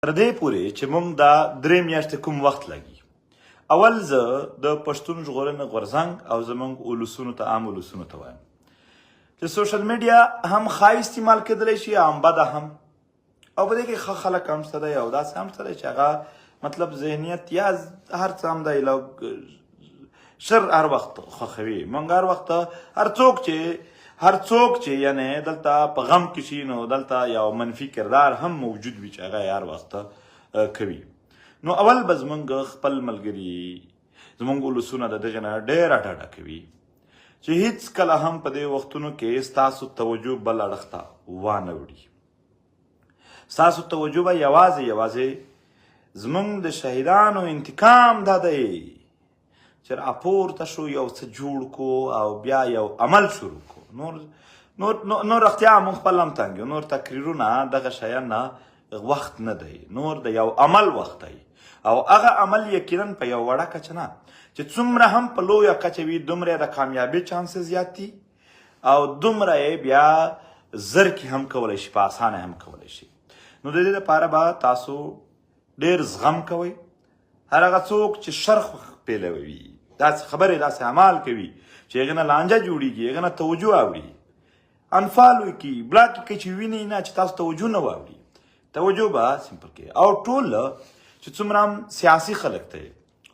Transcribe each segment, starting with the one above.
تر دې پورې چې موږ دا 3 میاشتې کوم وخت لګي. اول زه د پښتون ژغورنې غورځنګ او زموږ اولسونو ته عام اولسونو ته وایم چې سوشل میډیا هم ښه استعمال کېدلی شي هم بده هم، او په دې کې ښه خلک هم شته دی او داسې هم شته دی چې هغه مطلب ذهنیت یا هر څه هم دی شر هر وخت خوښوي. موږ هر وخت هر څوک چې یعنې دلته په غم کې شي نو دلته یو منفي کردار هم موجود وي چې هغه هر وخت کوي. نو اول به زموږ خپل ملګري زموږ اولسونه د دغې نه ډېره ډډه کوي چې هیڅ کله هم په دې وختونو کې ستاسو توجه بل اړخ ته وانه وړي. ستاسو توجه به یوازې زموږ د شهیدانو انتقام دا دی چې راپورته شو یو څه جوړ کو او بیا یو عمل شروع کو. نور اختیا مونږ خپل هم تنګ یو، نور تقریرونه دغه شیان نه وخت نه دی، نور د یو عمل وخت دی او هغه عمل یقینا په یو وړه کچه نه چې څومره هم په لویه کچه وي دومره د کامیابي چانسز زیات دي او دومره یې بیا زر کې هم کولی شي، په اسانه هم کولی شي. نو د دې لپاره به تاسو ډېر زغم کوئ. هر هغه څوک چې شر پیلوي داسې خبرې داسې اعمال کوي چې هغې نه لانجه جوړېږي، هغې نه توجه اوري، انفالو یې کوي، بلاک یې کوي چې ویني نه چې تاسو توجه نه واوري. توجه به سمپل کوي. او ټول چې څومره هم سیاسي خلک دی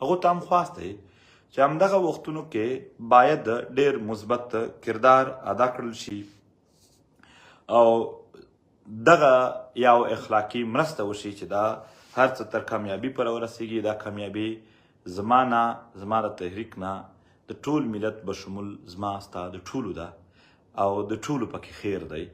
هغو ته هم خواست دی چې همدغه وختونو کې باید ډېر مثبت کردار ادا کړل شي او دغه یو اخلاقي مرسته وشي چې دا هر څه تر کامیابي پورې ورسېږي. دا کامیابي زما د تحریک نه د ټول ملت بشمول زما ستا د ټولو ده او د ټولو پکې خیر دی.